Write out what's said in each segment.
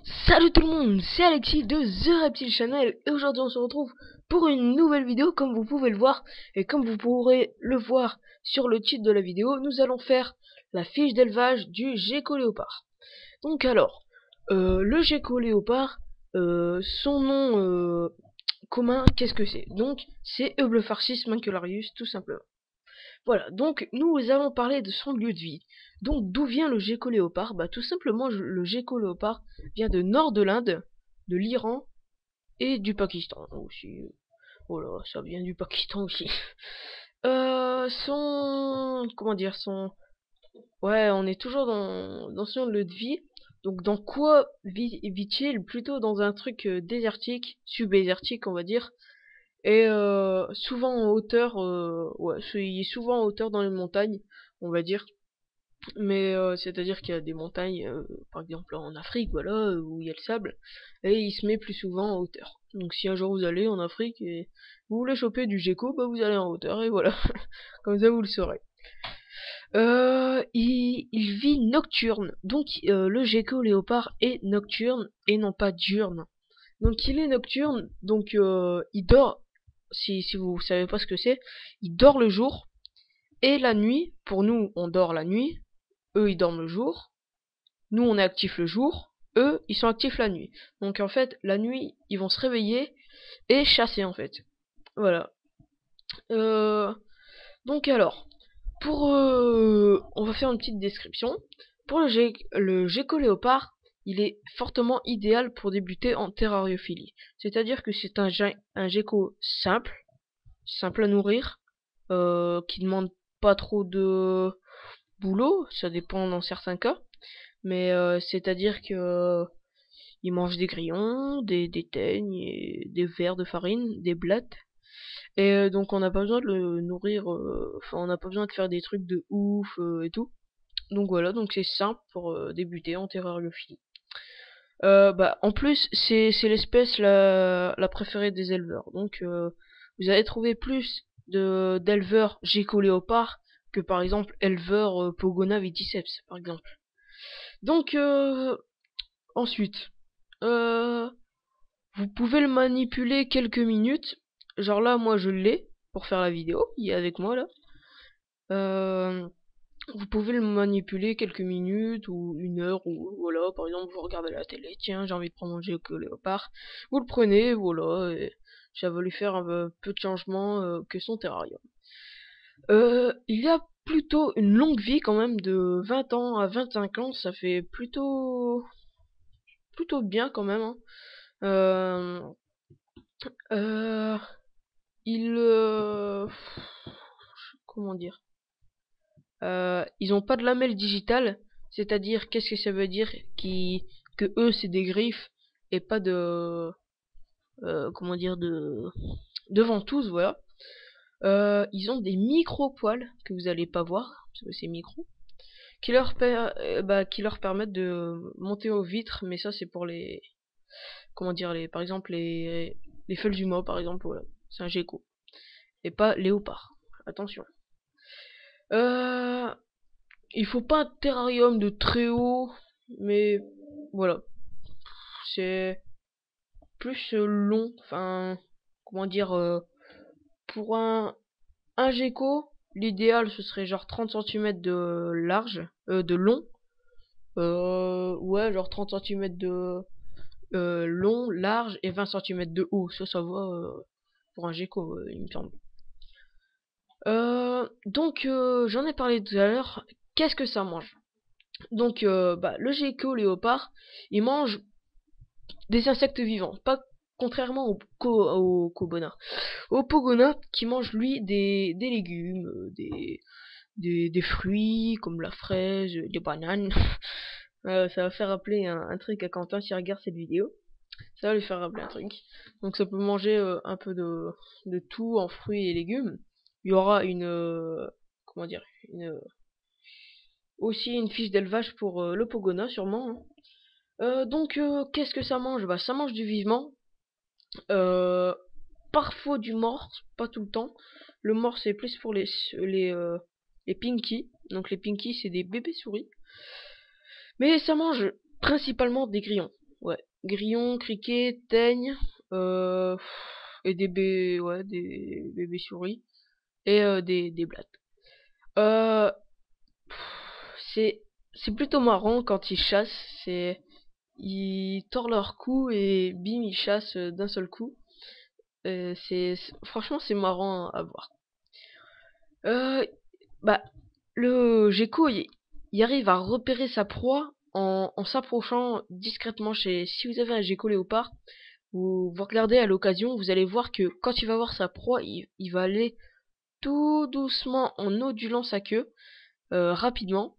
Salut tout le monde, c'est Alexis de The Reptile Channel et aujourd'hui on se retrouve pour une nouvelle vidéo comme vous pouvez le voir et comme vous pourrez le voir sur le titre de la vidéo, nous allons faire la fiche d'élevage du gecko léopard. Donc alors, le gecko léopard, son nom commun, qu'est-ce que c'est? Donc c'est Eublepharsis macularius tout simplement. Voilà, donc nous allons parler de son lieu de vie. Donc d'où vient le gecko léopard? Bah tout simplement le gecko léopard vient de nord de l'Inde, de l'Iran et du Pakistan aussi. Voilà, ça vient du Pakistan aussi. Comment dire, Ouais, on est toujours dans son lieu de vie. Donc dans quoi vit-il? Plutôt dans un truc désertique, subdésertique on va dire. Et souvent en hauteur, ouais, il est souvent en hauteur dans les montagnes, on va dire. Mais c'est-à-dire qu'il y a des montagnes, par exemple en Afrique, voilà, où il y a le sable, et il se met plus souvent en hauteur. Donc si un jour vous allez en Afrique et vous voulez choper du gecko, bah vous allez en hauteur, et voilà. Comme ça vous le saurez. Il vit nocturne, donc le gecko léopard est nocturne et non pas diurne. Donc il est nocturne, donc il dort, si vous savez pas ce que c'est, il dort le jour, et la nuit, pour nous on dort la nuit, eux ils dorment le jour, nous on est actifs le jour, eux ils sont actifs la nuit. Donc en fait, la nuit ils vont se réveiller et chasser en fait. Voilà. Donc alors, on va faire une petite description. Pour le gecko léopard, il est fortement idéal pour débuter en terrariophilie. C'est-à-dire que c'est un gecko simple à nourrir, qui demande pas trop de boulot, ça dépend dans certains cas. Mais c'est-à-dire que il mange des grillons, des teignes, et des vers de farine, des blattes. Et donc on n'a pas besoin de le nourrir, enfin on n'a pas besoin de faire des trucs de ouf et tout. Donc voilà, donc c'est simple pour débuter en terrariophilie. Bah en plus c'est l'espèce la préférée des éleveurs. Donc vous allez trouver plus d'éleveurs gecko léopard que par exemple éleveurs Pogona viticeps par exemple. Donc ensuite euh, vous pouvez le manipuler quelques minutes. Genre là moi je l'ai pour faire la vidéo, il est avec moi là. Euh, Vous pouvez le manipuler quelques minutes ou une heure, ou voilà, par exemple vous regardez la télé, tiens j'ai envie de prendre mon gecko léopard, vous le prenez, voilà, et ça va lui faire un peu de changement que son terrarium. Il y a plutôt une longue vie quand même de 20 ans à 25 ans, ça fait plutôt bien quand même, hein. Euh, euh, il comment dire, ils ont pas de lamelles digitales, c'est-à-dire qu'est-ce que ça veut dire que eux c'est des griffes et pas de comment dire de ventouses, voilà. Ils ont des micro poils que vous allez pas voir parce que c'est micro, qui leur permettent de monter aux vitres, mais ça c'est pour les comment dire par exemple les Felzuma par exemple, voilà, c'est un gecko et pas léopard. Attention. Euh, Il faut pas un terrarium de très haut, mais voilà, c'est plus long. Enfin, comment dire, pour un gecko, l'idéal ce serait genre 30 cm de large, de long. Ouais, genre 30 cm de long, large et 20 cm de haut. Ça va pour un gecko, il me semble. Donc, j'en ai parlé tout à l'heure. Qu'est-ce que ça mange? Donc, bah, le gecko léopard, il mange des insectes vivants, pas contrairement au Kobona. Au Pogona, qui mange lui des légumes, des fruits comme la fraise, des bananes. Ça va faire rappeler un truc à Quentin s'il regarde cette vidéo. Ça va lui faire rappeler un truc. Donc ça peut manger un peu de tout en fruits et légumes. Il y aura comment dire, aussi une fiche d'élevage pour le Pogona sûrement, hein. Donc, qu'est-ce que ça mange? Bah, ça mange du vivant. Euh, Parfois du morse, pas tout le temps. Le morse, c'est plus pour les pinky. Donc, les pinky, c'est des bébés souris. Mais ça mange principalement des grillons. Ouais, grillons, criquets, teignes, et des bébés souris et des blattes. Euh, c'est plutôt marrant quand ils chassent. Ils tordent leur cou et bim, ils chassent d'un seul coup. Franchement, c'est marrant à voir. Euh, Bah, le gecko, il arrive à repérer sa proie en s'approchant discrètement si vous avez un gecko léopard, vous regardez à l'occasion, vous allez voir que quand il va voir sa proie, il va aller tout doucement en odulant sa queue, rapidement,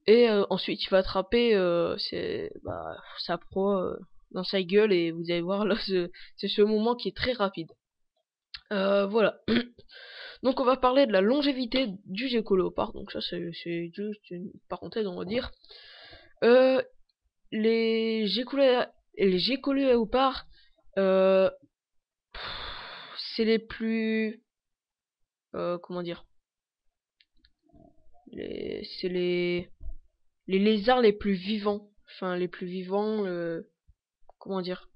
et ensuite il va attraper sa proie dans sa gueule, et vous allez voir là, c'est ce moment qui est très rapide. Voilà. Donc on va parler de la longévité du gecko léopard. Donc ça c'est juste une parenthèse, on va dire. Euh, les geckos léopards, euh, c'est les plus comment dire, c'est les lézards les plus vivants. Enfin les plus vivants. Comment dire.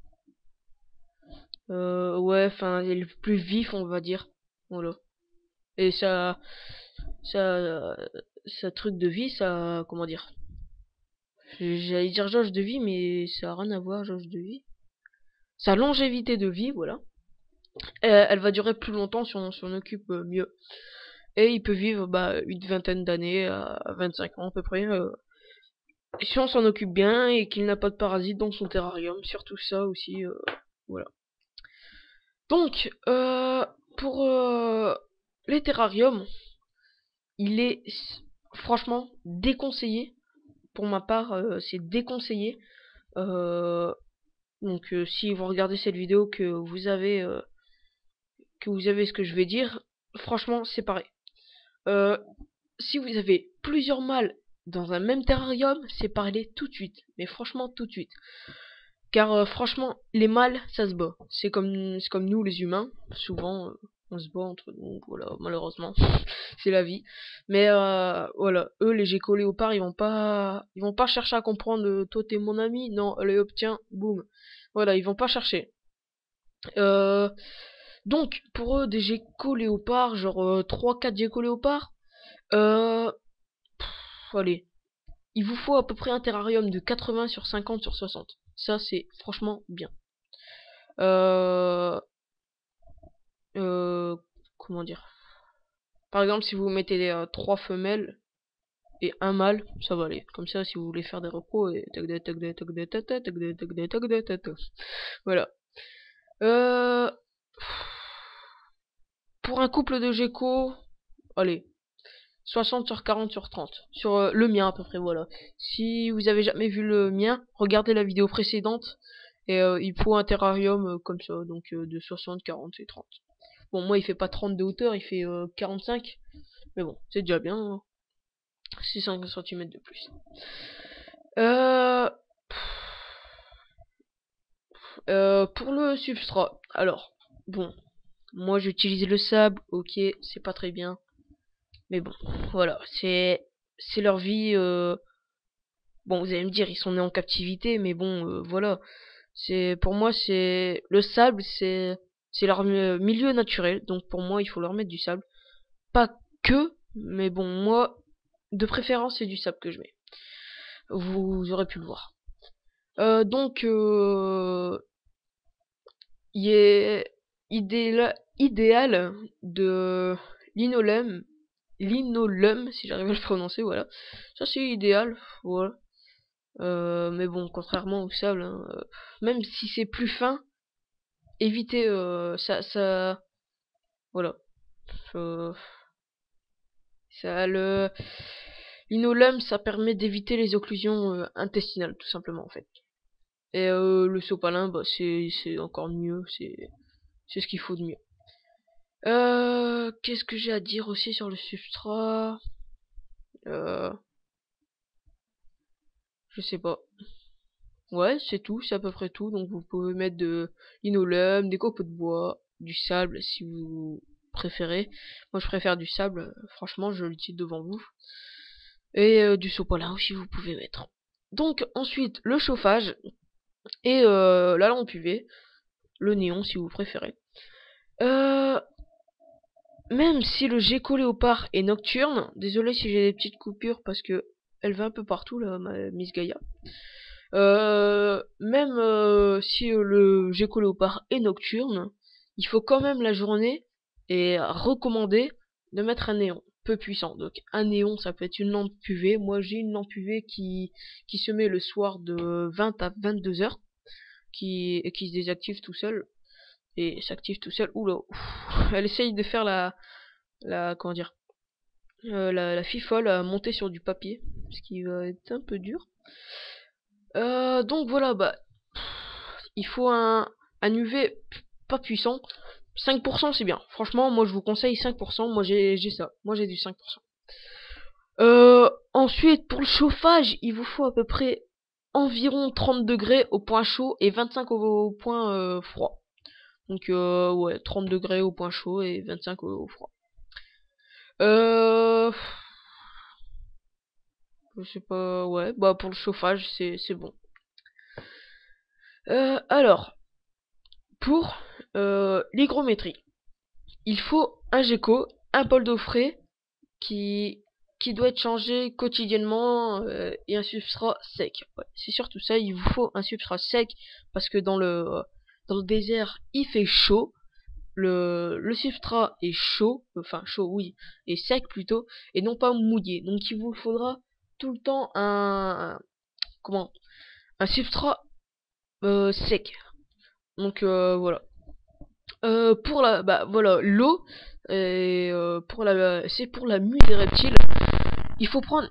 Ouais, enfin les plus vifs, on va dire. Voilà. Et ça, ça truc de vie, ça, comment dire. J'allais dire jauge de vie, mais ça a rien à voir, jauge de vie. Sa longévité de vie, voilà. Elle va durer plus longtemps si on s'en occupe mieux. Et il peut vivre une vingtaine d'années, à 25 ans à peu près. Si on s'en occupe bien et qu'il n'a pas de parasites dans son terrarium, surtout ça aussi, voilà. Donc, pour les terrariums, il est franchement déconseillé. Pour ma part, c'est déconseillé. Euh, donc, si vous regardez cette vidéo que vous avez ce que je vais dire, franchement, c'est pareil. Euh, Si vous avez plusieurs mâles dans un même terrarium, séparez-les tout de suite. Mais franchement, tout de suite. Car franchement, les mâles, ça se bat. C'est comme nous, les humains. Souvent, on se bat entre nous. Voilà, malheureusement, c'est la vie. Mais voilà, eux, les geckos léopards, ils vont pas chercher à comprendre. Toi, t'es mon ami. Non, allez, hop, tiens, boum. Voilà, ils vont pas chercher. Euh, donc, pour eux, des geckos léopards, genre 3-4 geckos léopards, euh, allez, il vous faut à peu près un terrarium de 80 sur 50 sur 60. Ça, c'est franchement bien. Euh, euh, comment dire. Par exemple, si vous mettez 3 femelles et un mâle, ça va aller. Comme ça, si vous voulez faire des repos, et voilà. Euh, pour un couple de geckos, allez, 60 sur 40 sur 30. Sur le mien à peu près, voilà. Si vous avez jamais vu le mien, regardez la vidéo précédente. Et il faut un terrarium comme ça, donc de 60, 40 et 30. Bon, moi il fait pas 30 de hauteur, il fait 45. Mais bon, c'est déjà bien, hein. C'est 5 cm de plus. Euh, pour le substrat, alors, bon, moi j'utilise le sable, ok, c'est pas très bien. Mais bon, voilà, c'est leur vie. Bon, vous allez me dire, ils sont nés en captivité, mais bon, voilà. Pour moi, c'est le sable, c'est leur milieu naturel, donc pour moi, il faut leur mettre du sable. Pas que, mais bon, moi, de préférence, c'est du sable que je mets. Vous aurez pu le voir. Donc, il est idéal de linolum, si j'arrive à le prononcer, voilà. Ça, c'est idéal, voilà. Mais bon, contrairement au sable, hein, même si c'est plus fin, évitez voilà. Euh, ça le L'inolum, ça permet d'éviter les occlusions intestinales, tout simplement en fait. Et le sopalin, c'est encore mieux, c'est ce qu'il faut de mieux. Qu'est-ce que j'ai à dire aussi sur le substrat? euh, je sais pas. Ouais, c'est tout, c'est à peu près tout. Donc vous pouvez mettre de l'inolum, des copeaux de bois, du sable si vous préférez. Moi je préfère du sable, franchement je le dis devant vous. Et du sopalin aussi vous pouvez mettre. Donc ensuite le chauffage. et la lampe UV, le néon si vous préférez. Même si le gecko léopard est nocturne, désolé si j'ai des petites coupures parce que elle va un peu partout là, ma Miss Gaïa. Même si le gecko léopard est nocturne, il faut quand même la journée et recommander de mettre un néon peu puissant. Donc un néon, ça peut être une lampe UV. Moi j'ai une lampe UV qui se met le soir de 20 à 22 heures, qui se désactive tout seul et s'active tout seul. Oula, elle essaye de faire la comment dire, la fifole à monter sur du papier, ce qui va être un peu dur. Donc voilà, bah il faut un UV pas puissant. 5% c'est bien. Franchement, moi je vous conseille 5%. Moi j'ai ça. Moi j'ai du 5%. Ensuite, pour le chauffage, il vous faut à peu près environ 30 degrés au point chaud et 25 au point froid. Donc ouais, 30 degrés au point chaud et 25 au froid. Je sais pas, ouais, bah pour le chauffage, c'est bon. Alors, pour l'hygrométrie, il faut un gecko, un bol d'eau frais qui, qui doit être changé quotidiennement et un substrat sec. Ouais, c'est surtout ça, il vous faut un substrat sec parce que dans le désert il fait chaud. Le substrat est chaud, enfin chaud oui, et sec plutôt, et non pas mouillé. Donc il vous faudra tout le temps comment, un substrat sec. Donc voilà. Pour la bah voilà l'eau et pour c'est pour la mue des reptiles. Il faut prendre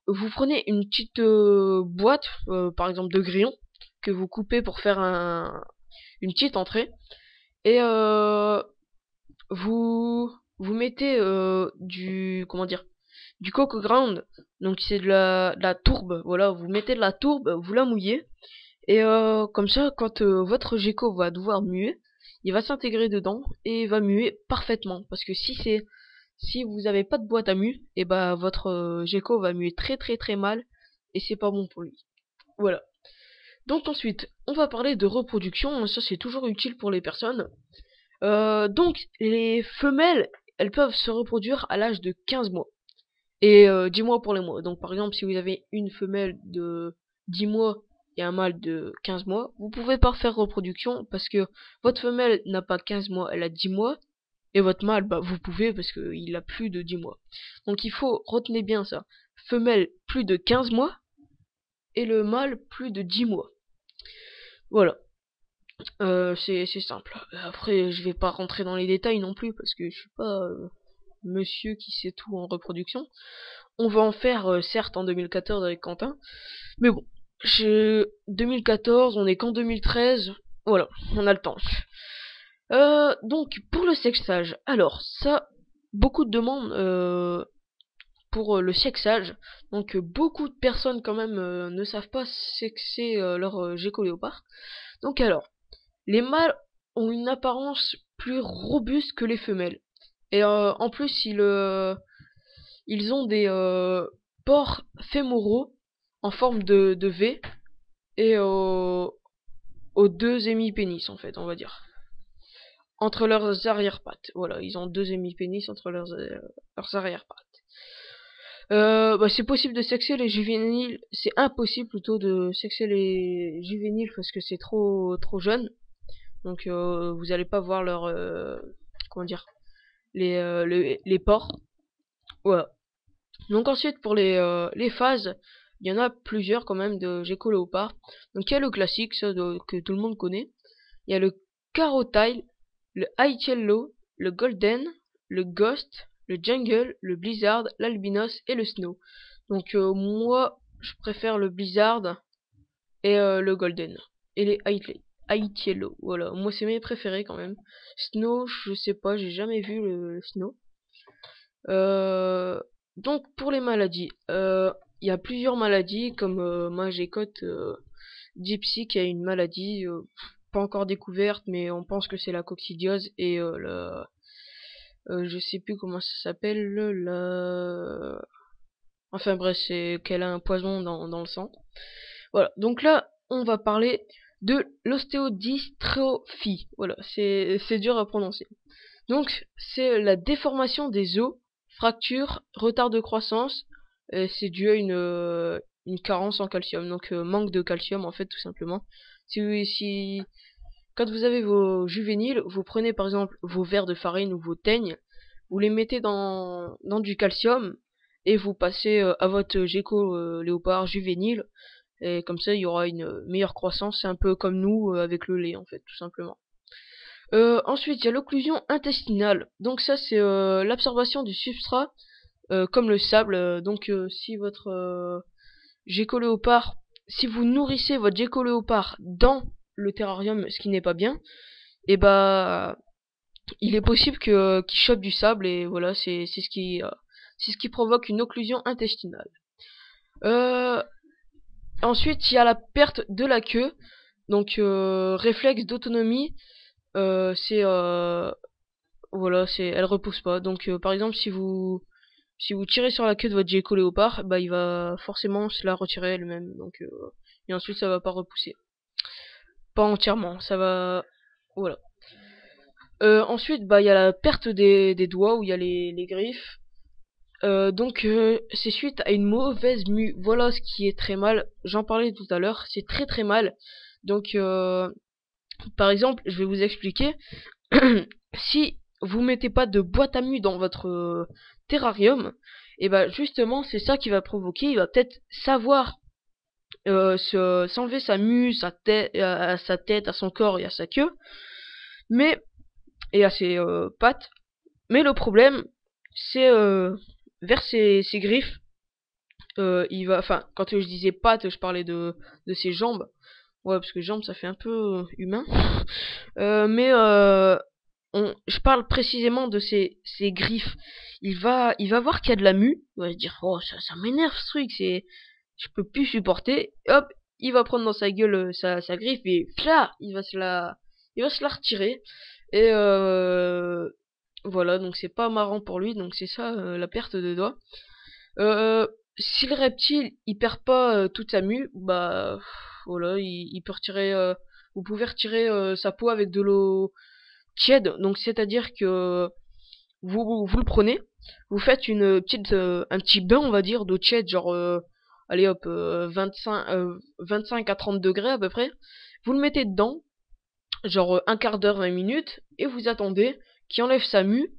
Vous prenez une petite boîte par exemple de grillons que vous coupez pour faire une petite entrée et vous mettez du comment dire, du coco ground, donc c'est de la tourbe, voilà, vous mettez de la tourbe, vous la mouillez et comme ça quand votre gecko va devoir muer, il va s'intégrer dedans et va muer parfaitement parce que si vous avez pas de boîte à mue, et bah votre gecko va muer très très très mal et c'est pas bon pour lui. Voilà. Donc ensuite, on va parler de reproduction, ça c'est toujours utile pour les personnes. Donc les femelles, elles peuvent se reproduire à l'âge de 15 mois. Et 10 mois pour les mois. Donc par exemple, si vous avez une femelle de 10 mois et un mâle de 15 mois, vous pouvez pas faire reproduction parce que votre femelle n'a pas 15 mois, elle a 10 mois. Et votre mâle, bah vous pouvez parce qu'il a plus de 10 mois. Donc il faut retenir bien ça. Femelle plus de 15 mois et le mâle plus de 10 mois. Voilà. C'est simple. Après, je vais pas rentrer dans les détails non plus parce que je suis pas monsieur qui sait tout en reproduction. On va en faire certes en 2014 avec Quentin, mais bon, 2014, on est qu'en 2013, voilà, on a le temps. Donc pour le sexage, alors ça, beaucoup de demandes pour le sexage, donc beaucoup de personnes quand même ne savent pas sexer leur gecko léopard. Donc alors, les mâles ont une apparence plus robuste que les femelles. Et en plus, ils ont des pores fémoraux en forme de V et aux deux hémipénis en fait, on va dire. Entre leurs arrière-pattes. Voilà, ils ont deux hémipénis entre leurs arrière-pattes. Bah, c'est possible de sexer les juvéniles. C'est impossible plutôt de sexer les juvéniles parce que c'est trop jeune. Donc vous allez pas voir leur comment dire, les pores. Voilà. Donc ensuite pour les phases, il y en a plusieurs quand même de gecko léopard. Donc il y a le classique, ça que tout le monde connaît. Il y a le carotile, le high yellow, le golden, le ghost, le jungle, le blizzard, l'albinos et le snow. Donc moi je préfère le blizzard et le golden et les high yellow. Voilà, moi c'est mes préférés quand même. Snow, je sais pas, j'ai jamais vu le snow. Donc pour les maladies, il y a plusieurs maladies comme moi j'écoute Gypsy qui a une maladie pas encore découverte mais on pense que c'est la coccidiose et je sais plus comment ça s'appelle enfin bref c'est qu'elle a un poison dans le sang. Voilà, donc là on va parler de l'ostéodystrophie. Voilà, c'est dur à prononcer. Donc, c'est la déformation des os, fracture, retard de croissance, et c'est dû à une carence en calcium, donc manque de calcium en fait, tout simplement. Si quand vous avez vos juvéniles, vous prenez par exemple vos verres de farine ou vos teignes, vous les mettez dans du calcium, et vous passez à votre gecko léopard juvénile, et comme ça il y aura une meilleure croissance. C'est un peu comme nous avec le lait en fait, tout simplement. Ensuite, il y a l'occlusion intestinale. Donc ça, c'est l'absorption du substrat, comme le sable. Donc si votre gecko léopard, si vous nourrissez votre gecko léopard dans le terrarium, ce qui n'est pas bien, et bah il est possible qu'il chope du sable, et voilà, c'est ce qui provoque une occlusion intestinale. Ensuite, il y a la perte de la queue. Donc réflexe d'autonomie. C'est voilà, elle repousse pas. Donc par exemple, si vous tirez sur la queue de votre gecko léopard, bah il va forcément se la retirer elle-même. Donc et ensuite ça va pas repousser, pas entièrement, ça va, voilà. Ensuite, bah il y a la perte des doigts où il y a les griffes. Donc c'est suite à une mauvaise mue. Voilà ce qui est très mal. J'en parlais tout à l'heure, c'est très très mal. Donc par exemple, je vais vous expliquer. Si vous mettez pas de boîte à mue dans votre terrarium, et bah justement c'est ça qui va provoquer. Il va peut-être savoir s'enlever sa mue, sa tête, à son corps et à sa queue, mais et à ses pattes. Mais le problème, c'est vers ses griffes. Il va, enfin, quand je disais pattes, je parlais de ses jambes. Ouais, parce que jambes, ça fait un peu humain. Mais je parle précisément de ses griffes. Il va voir qu'il y a de la mue. Il va se dire, oh, ça m'énerve ce truc, je peux plus supporter. Hop, il va prendre dans sa gueule sa griffe, et pla, il va se la retirer. Et voilà, donc c'est pas marrant pour lui. Donc c'est ça, la perte de doigts. Si le reptile il perd pas toute sa mue, bah voilà, il peut retirer. Vous pouvez retirer sa peau avec de l'eau tiède. Donc c'est-à-dire que vous le prenez, vous faites une petite un petit bain, on va dire, d'eau tiède, genre allez hop, 25 à 30 degrés à peu près. Vous le mettez dedans, genre un quart d'heure, 20 minutes, et vous attendez qu'il enlève sa mue.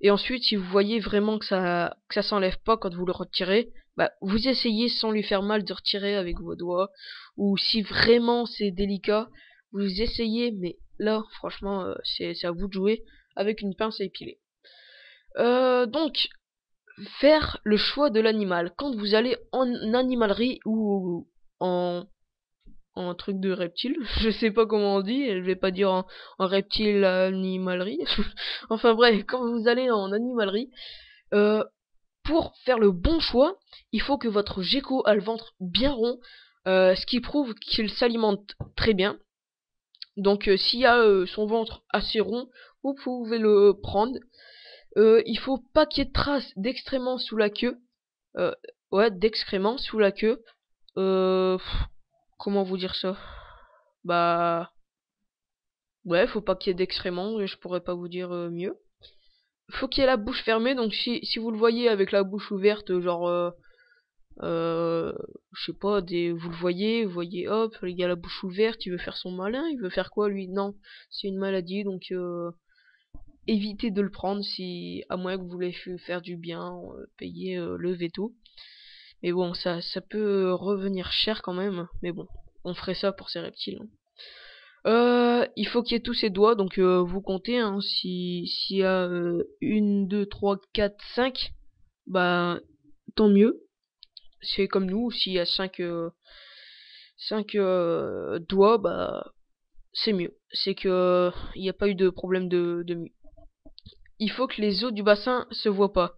Et ensuite, si vous voyez vraiment que ça s'enlève pas quand vous le retirez, bah vous essayez sans lui faire mal de retirer avec vos doigts. Ou si vraiment c'est délicat, vous essayez, mais là franchement c'est à vous de jouer avec une pince à épiler. Donc faire le choix de l'animal. Quand vous allez en animalerie ou en truc de reptile, je sais pas comment on dit, je vais pas dire en reptile animalerie. Enfin bref, quand vous allez en animalerie, pour faire le bon choix, il faut que votre gecko a le ventre bien rond, ce qui prouve qu'il s'alimente très bien. Donc s'il y a son ventre assez rond, vous pouvez le prendre. Il faut pas qu'il y ait de traces d'excréments sous la queue. Ouais, d'excréments sous la queue. Comment vous dire ça? Bah ouais, faut pas qu'il y ait d'excréments, je pourrais pas vous dire mieux. Faut qu'il y ait la bouche fermée, donc si vous le voyez avec la bouche ouverte, genre je sais pas, vous le voyez hop, il y a la bouche ouverte, il veut faire son malin, il veut faire quoi lui? Non, c'est une maladie, donc évitez de le prendre, si à moins que vous voulez faire du bien, payer le veto. Mais bon, ça peut revenir cher quand même, mais bon, on ferait ça pour ces reptiles. Il faut qu'il y ait tous ses doigts, donc vous comptez, hein, s'il y a 1, 2, 3, 4, 5, bah tant mieux. C'est comme nous, s'il y a 5 doigts, bah c'est mieux. C'est que il n'y a pas eu de problème de mue. Il faut que les os du bassin se voient pas.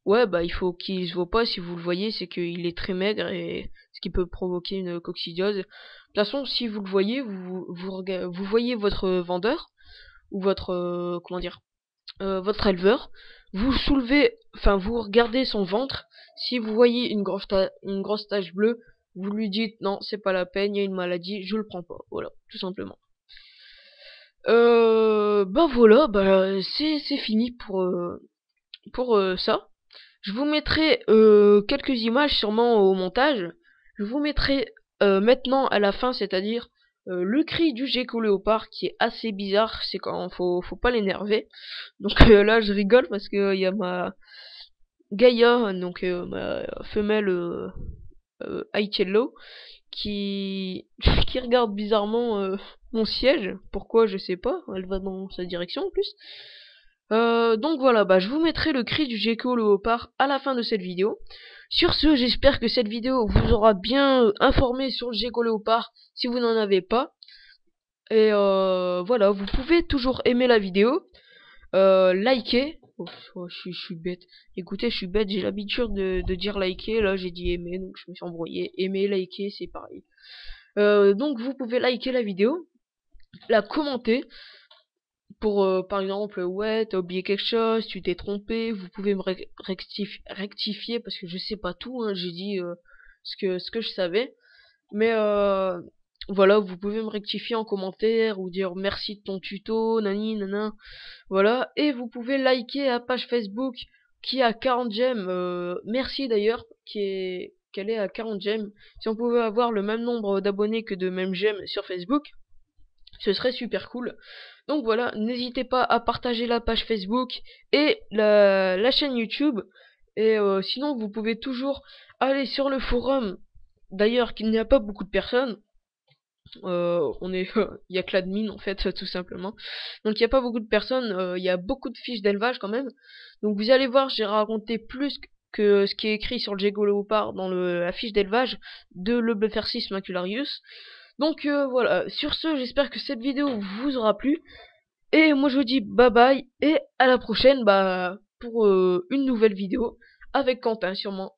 Ouais, bah il faut qu'il se voit pas. Si vous le voyez, c'est qu'il est très maigre, et ce qui peut provoquer une coccidiose. De toute façon, si vous le voyez, vous voyez votre vendeur ou votre comment dire, votre éleveur. Vous soulevez, enfin vous regardez son ventre. Si vous voyez une grosse tache bleue, vous lui dites non, c'est pas la peine, il y a une maladie, je le prends pas. Voilà, tout simplement. Bah voilà, bah c'est fini pour ça. Je vous mettrai quelques images sûrement au montage. Je vous mettrai maintenant à la fin, c'est-à-dire le cri du gecko léopard qui est assez bizarre, c'est quand faut pas l'énerver. Donc là je rigole parce que il y a ma Gaïa, donc ma femelle Aicello, qui qui regarde bizarrement mon siège. Pourquoi je sais pas, elle va dans sa direction en plus. Donc voilà, bah je vous mettrai le cri du gecko léopard à la fin de cette vidéo. Sur ce, j'espère que cette vidéo vous aura bien informé sur le gecko léopard si vous n'en avez pas. Et voilà, vous pouvez toujours aimer la vidéo, liker. Oh, je suis bête. Écoutez, je suis bête, j'ai l'habitude de dire liker, là j'ai dit aimer, donc je me suis embrouillé. Aimer, liker, c'est pareil. Donc vous pouvez liker la vidéo, la commenter, pour par exemple, ouais, t'as oublié quelque chose, tu t'es trompé, vous pouvez me rectifier parce que je sais pas tout, hein, j'ai dit ce que je savais. Mais voilà, vous pouvez me rectifier en commentaire ou dire merci de ton tuto, nani, nana. Voilà, et vous pouvez liker la page Facebook qui a 40 j'aime. Merci d'ailleurs, qu'elle est à 40 j'aime. Si on pouvait avoir le même nombre d'abonnés que de mêmes j'aime sur Facebook, ce serait super cool. Donc voilà, n'hésitez pas à partager la page Facebook et la chaîne YouTube. Et sinon, vous pouvez toujours aller sur le forum. D'ailleurs, qu'il n'y a pas beaucoup de personnes. Il y a que l'admin en fait, tout simplement. Donc il n'y a pas beaucoup de personnes, il y a beaucoup de fiches d'élevage quand même. Donc vous allez voir, j'ai raconté plus que ce qui est écrit sur le gecko léopard dans la fiche d'élevage de l'Eublepharis macularius. Donc voilà, sur ce, j'espère que cette vidéo vous aura plu. Et moi je vous dis bye bye et à la prochaine, bah pour une nouvelle vidéo avec Quentin sûrement.